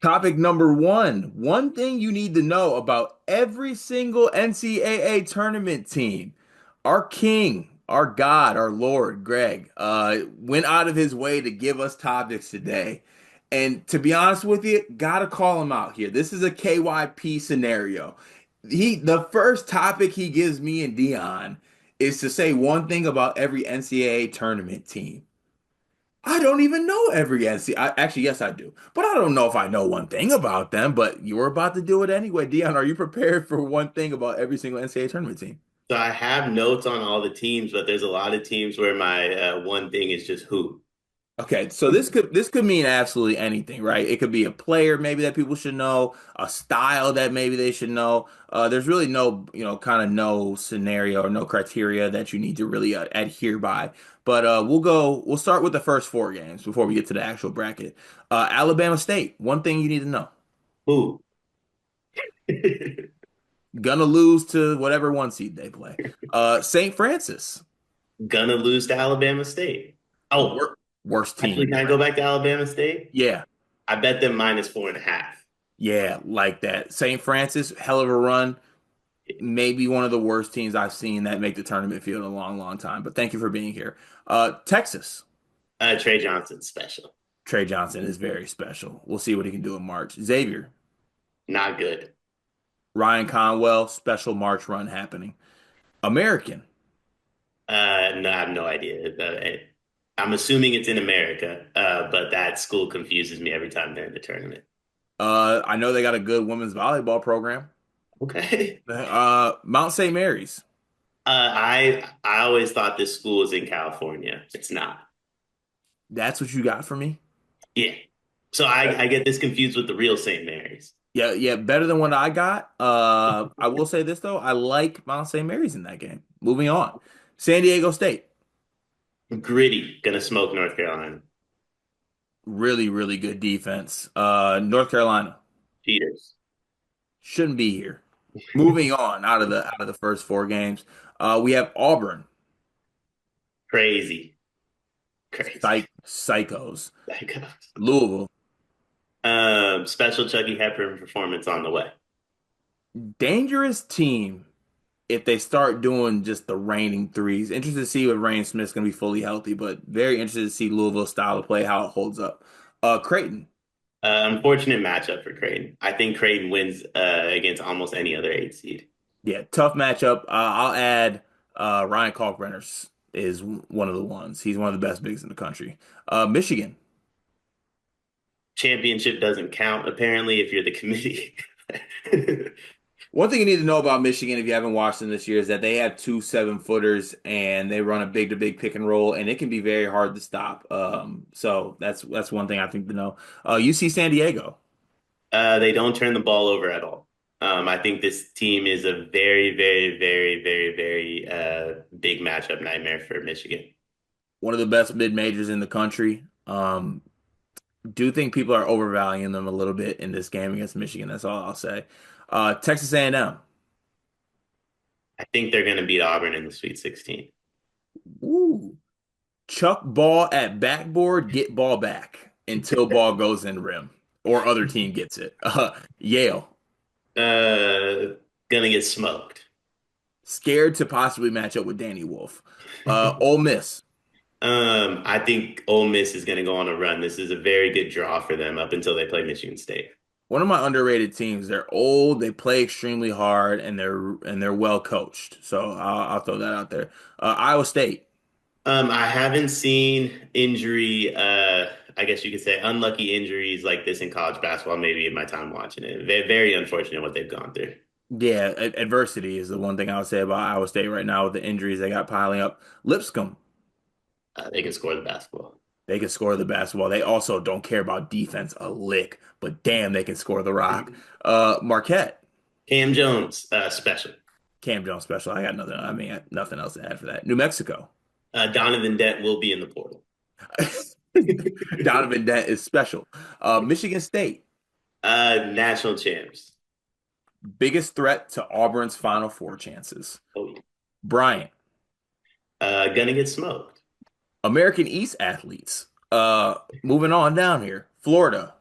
Topic number one. One thing you need to know about every single NCAA tournament team. Our king, our God, our Lord, Greg, went out of his way to give us topics today. And to be honest with you, gotta call him out here. This is a KYP scenario. The first topic he gives me and Dion is to say one thing about every NCAA tournament team. I don't even know every NCAA. Actually, yes, I do. But I don't know if I know one thing about them. But you were about to do it anyway. Dion, are you prepared for one thing about every single NCAA tournament team? So I have notes on all the teams, but there's a lot of teams where my one thing is just who. Okay, so this could mean absolutely anything, right? It could be a player maybe that people should know, a style that maybe they should know. There's really no, kind of no scenario or no criteria that you need to really adhere by. But we'll start with the first four games before we get to the actual bracket. Alabama State, one thing you need to know. Who? Gonna lose to whatever one seed they play. St. Francis, Gonna lose to Alabama State. Oh, wor worst actually, team. can I go back to Alabama State? Yeah, I bet them -4.5. yeah, like that. St. Francis, hell of a run. Maybe one of the worst teams I've seen that make the tournament field in a long, long time. But thank you for being here. Texas, Trey Johnson special. Trey Johnson is very special. We'll see what he can do in March. Xavier, Not good. Ryan Conwell, special March run happening. American, No, I have no idea. I'm assuming it's in America, but that school confuses me every time they're in the tournament. I know they got a good women's volleyball program. Okay. Mount St. Mary's. I always thought this school was in California. It's not. That's what you got for me? Yeah. So I get this confused with the real St. Mary's. Yeah, yeah, better than what I got. I will say this though, I like Mount St. Mary's in that game. Moving on. San Diego State, Gritty, gonna smoke North Carolina. really, really good defense. North Carolina Cheaters. shouldn't be here. Moving on out of the first four games. We have Auburn, Crazy. Crazy. Psychos. Like, Louisville, special Chucky Hepburn performance on the way. dangerous team if they start doing just the raining threes. Interested to see if Rain Smith's gonna be fully healthy, but very interested to see Louisville's style of play, how it holds up. Creighton. Unfortunate matchup for Creighton. I think Creighton wins against almost any other eight seed. Yeah, tough matchup. I'll add Ryan Kalkbrenner is one of the ones. He's one of the best bigs in the country. Michigan. Championship doesn't count, apparently, if you're the committee. One thing you need to know about Michigan, if you haven't watched them this year, is that they have two 7-footers and they run a big to big pick and roll, and it can be very hard to stop. So that's one thing I think to know. UC San Diego. They don't turn the ball over at all. I think this team is a very, very, very, very, very big matchup nightmare for Michigan. One of the best mid majors in the country. Do think people are overvaluing them a little bit in this game against Michigan. That's all I'll say. Texas A&M. I think they're going to beat Auburn in the Sweet 16. Woo. Chuck ball at backboard, get ball back until ball goes in rim or other team gets it. Yale. Gonna get smoked. Scared to possibly match up with Danny Wolf. Ole Miss. I think Ole Miss is going to go on a run. This is a very good draw for them up until they play Michigan State. One of my underrated teams. They're old, they play extremely hard, and they're well coached. So I'll throw that out there. Iowa State. I haven't seen injury, I guess you could say unlucky injuries like this in college basketball, maybe in my time watching it. Very unfortunate what they've gone through. Yeah, adversity is the one thing I would say about Iowa State right now with the injuries they got piling up. Lipscomb, They can score the basketball. they can score the basketball. They also don't care about defense a lick, but damn, they can score the rock. Marquette, Cam Jones, special. Cam Jones special. I got nothing. I mean, nothing else to add for that. New Mexico, Donovan Dent will be in the portal. Donovan Dent is special. Michigan State, National champs. biggest threat to Auburn's Final Four chances. Oh, yeah. Bryant, Gonna get smoked. American East athletes. Moving on down here. Florida,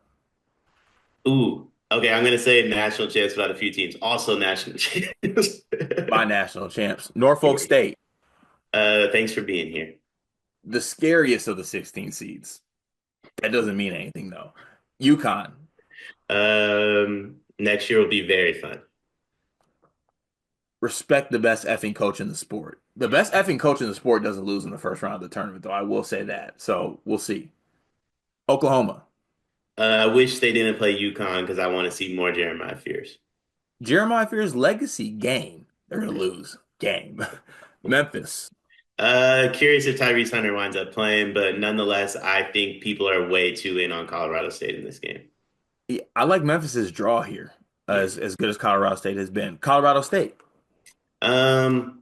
Ooh, okay. I'm gonna say national champs without a few teams. Also national champs. My national champs. Norfolk State, Thanks for being here. the scariest of the 16 seeds. That doesn't mean anything though. UConn, Next year will be very fun. respect the best effing coach in the sport. The best effing coach in the sport doesn't lose in the first round of the tournament, though. I will say that. So we'll see. Oklahoma, I wish they didn't play UConn because I want to see more Jeremiah Fears. Jeremiah Fears legacy game. They're gonna lose game. Memphis. Curious if Tyrese Hunter winds up playing, but nonetheless, I think people are way too in on Colorado State in this game. Yeah, I like Memphis's draw here, Yeah. as good as Colorado State has been. Colorado State. Um,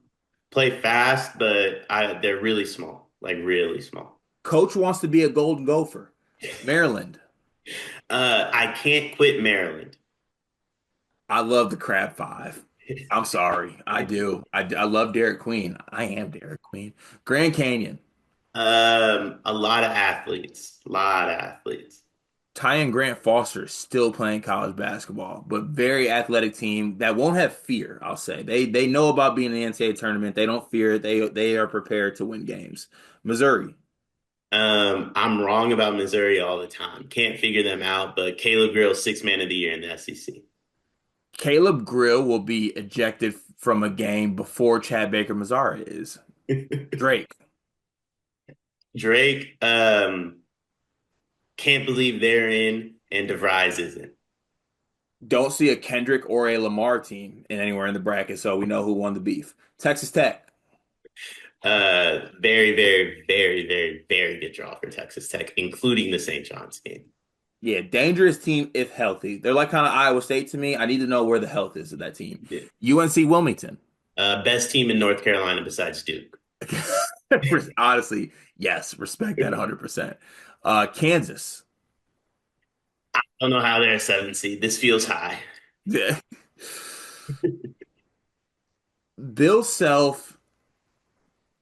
Play fast, but they're really small, like really small. Coach wants to be a Golden Gopher. Maryland. I can't quit Maryland. I love the Crab Five. I'm sorry. I do. I love Derek Queen. I am Derek Queen. Grand Canyon. A lot of athletes, a lot of athletes. Ty Grant Foster is still playing college basketball, but very athletic team that won't have fear, I'll say. They know about being in the NCAA tournament. They don't fear it. They are prepared to win games. Missouri. I'm wrong about Missouri all the time. Can't figure them out, but Caleb Grill's sixth man of the year in the SEC. Caleb Grill will be ejected from a game before Chad Baker Mazara is. Drake. Drake, can't believe they're in, and DeVries isn't. Don't see a Kendrick or a Lamar team in anywhere in the bracket, so we know who won the beef. Texas Tech. Very, very, very, very, very good draw for Texas Tech, including the St. John's game. Yeah, dangerous team if healthy. They're like kind of Iowa State to me. I need to know where the health is of that team. Yeah. UNC Wilmington. Best team in North Carolina besides Duke. Honestly, yes, respect that 100%. Kansas. I don't know how they're a seven seed. This feels high. Yeah. Bill Self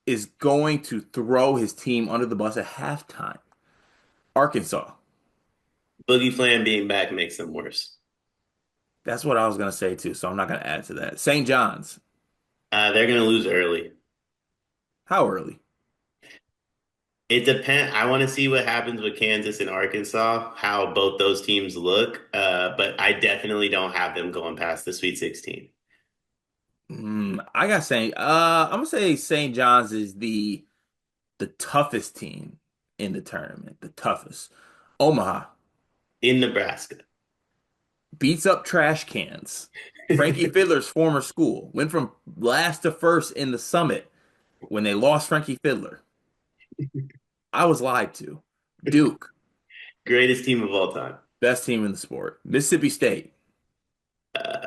is going to throw his team under the bus at halftime. Arkansas. Boogie Flam being back makes them worse. That's what I was going to say too, so I'm not going to add to that. St. John's. They're going to lose early. How early? It depends. I want to see what happens with Kansas and Arkansas, how both those teams look. But I definitely don't have them going past the Sweet 16. I got St. I'm gonna say St. John's is the toughest team in the tournament. The toughest. Omaha In Nebraska. beats up trash cans. Frankie Fiddler's former school went from last to first in the summit when they lost Frankie Fiddler. I was lied to. Duke, Greatest team of all time. best team in the sport. Mississippi State. Uh,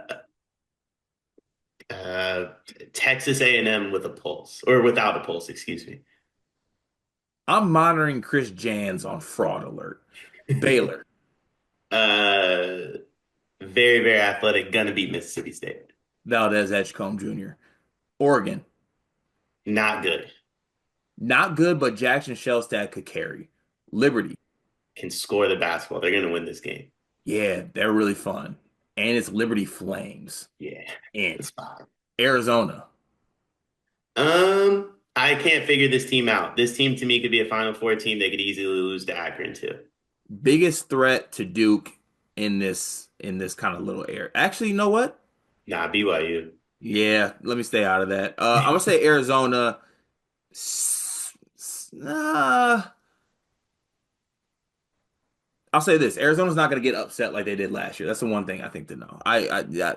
uh, Texas A&M with a pulse, or without a pulse, excuse me. I'm monitoring Chris Jans on fraud alert. Baylor. Uh, Very, very athletic, gonna beat Mississippi State. Valdez Edgecombe Jr. Oregon. Not good. Not good, but Jackson Shellstad could carry. Liberty. Can score the basketball. They're gonna win this game. Yeah, they're really fun. And it's Liberty Flames. Yeah, And that's fine. Arizona. I can't figure this team out. This team to me could be a Final Four team. They could easily lose to Akron too. Biggest threat to Duke in this kind of little air. Actually, you know what? Nah, BYU. Yeah, let me stay out of that. I'm gonna say Arizona. Nah, I'll say this: Arizona's not gonna get upset like they did last year. That's the one thing I think to know.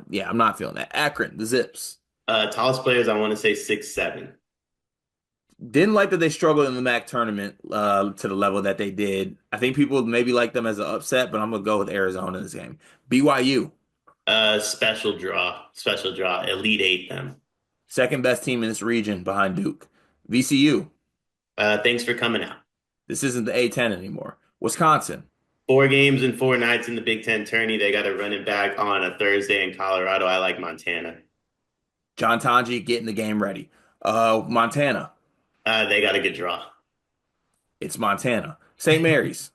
Yeah, I'm not feeling that. Akron, the Zips. Tallest players, I want to say 6'7". Didn't like that they struggled in the MAC tournament to the level that they did. I think people maybe like them as an upset, but I'm gonna go with Arizona in this game. BYU, Special draw, Elite Eight them. second best team in this region behind Duke. VCU, Thanks for coming out. this isn't the A10 anymore. Wisconsin, 4 games and 4 nights in the Big Ten tourney. They got a running back on a Thursday in Colorado. I like Montana. John Tanji getting the game ready. Montana, They got a good draw. it's Montana. St. Mary's,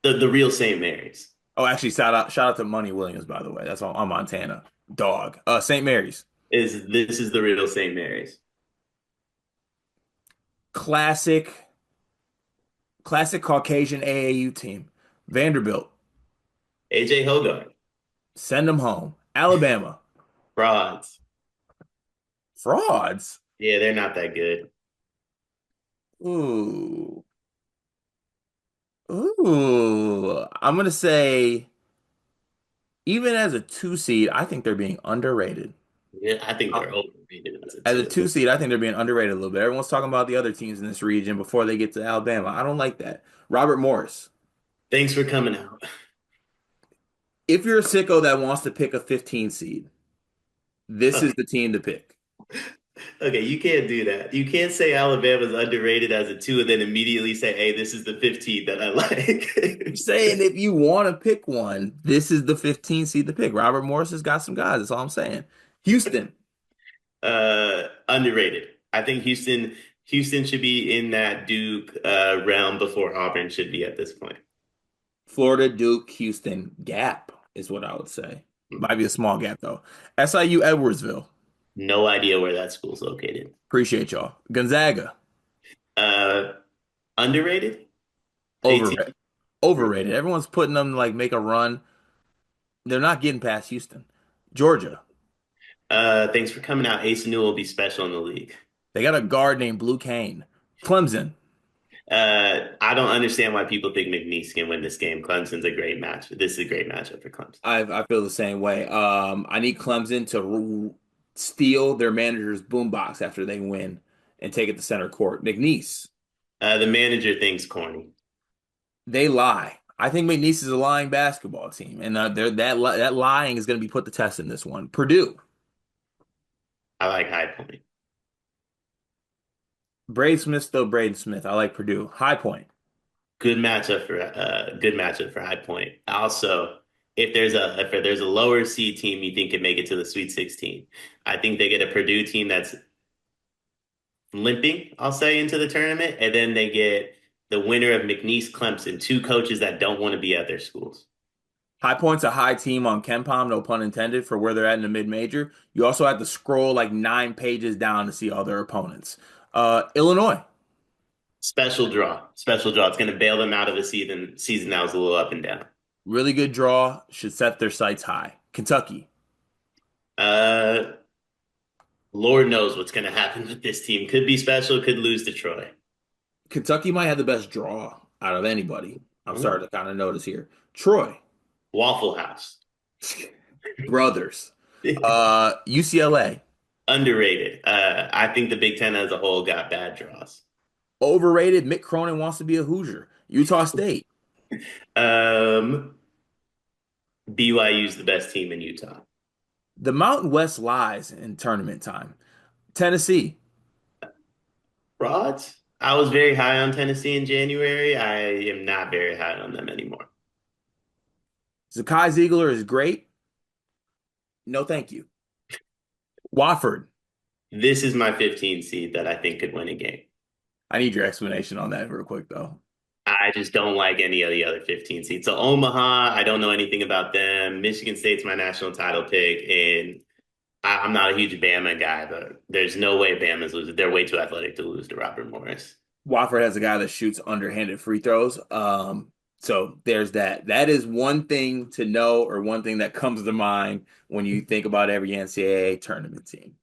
The real St. Mary's. Oh, actually, shout out to Money Williams, by the way. That's on Montana. Dog. St. Mary's. Is this is the real St. Mary's? Classic, classic Caucasian AAU team. Vanderbilt. AJ Hogarth, Send them home. Alabama. frauds. Frauds. Yeah, they're not that good. Ooh. Ooh. I'm gonna say, even as a two seed, I think they're being underrated. Yeah, I think Uh, they're overrated as a As a two. two seed, I think they're being underrated a little bit. Everyone's talking about the other teams in this region before they get to Alabama. I don't like that. Robert Morris. Thanks for coming out. If you're a sicko that wants to pick a 15 seed, this is Okay, the team to pick. okay, you can't do that. You can't say Alabama's underrated as a two and then immediately say, "Hey, this is the 15 that I I'm like." saying if you want to pick one, this is the 15 seed to pick. Robert Morris has got some guys. That's all I'm saying. Houston, Underrated. I think Houston should be in that Duke realm before Auburn should be at this point. Florida, Duke, Houston gap is what I would say. Might be a small gap though. SIU, Edwardsville. No idea where that school's located. Appreciate y'all. Gonzaga, Uh, Underrated? JT. overrated. Overrated. Everyone's putting them to like make a run. They're not getting past Houston. Georgia, Thanks for coming out. Ace New will be special in the league. they got a guard named Blue Kane. Clemson, I don't understand why people think McNeese can win this game. Clemson's a great match. This is a great matchup for Clemson. I feel the same way. I need Clemson to steal their manager's boombox after they win and take it to center court. McNeese, The manager thinks corny. they lie. I think McNeese is a lying basketball team, and that lying is going to be put to test in this one. Purdue, I like High Point. Braden Smith still Braden Smith. I like Purdue. High Point. Good matchup for High Point. Also, if there's a lower seed team you think can make it to the Sweet 16, I think they get a Purdue team that's limping, I'll say, into the tournament, and then they get the winner of McNeese Clemson, two coaches that don't want to be at their schools. High Point's a high team on KenPom, no pun intended, for where they're at in the mid-major. You also have to scroll like 9 pages down to see all their opponents. Illinois, Special draw. Special draw. It's going to bail them out of the season that was a little up and down. really good draw, should set their sights high. Kentucky, Uh, Lord knows what's going to happen with this team. Could be special, could lose to Troy. Kentucky might have the best draw out of anybody. I'm Mm. starting to kind of notice here. Troy, Waffle House. brothers. UCLA, Underrated. I think the Big Ten as a whole got bad draws. overrated. Mick Cronin wants to be a Hoosier. Utah State, Um, BYU's the best team in Utah. the Mountain West lies in tournament time. Tennessee, Frauds? I was very high on Tennessee in January. I am not very high on them anymore. Zakai Ziegler is great. No, thank you. Wofford, This is my 15 seed that I think could win a game. I need your explanation on that real quick, though. I just don't like any of the other 15 seeds. So Omaha, I don't know anything about them. Michigan State's my national title pick, and I'm not a huge Bama guy, but there's no way Bama's losing. They're way too athletic to lose to Robert Morris. Wofford has a guy that shoots underhanded free throws. So there's that. That is one thing to know, or one thing that comes to mind when you think about every NCAA tournament team.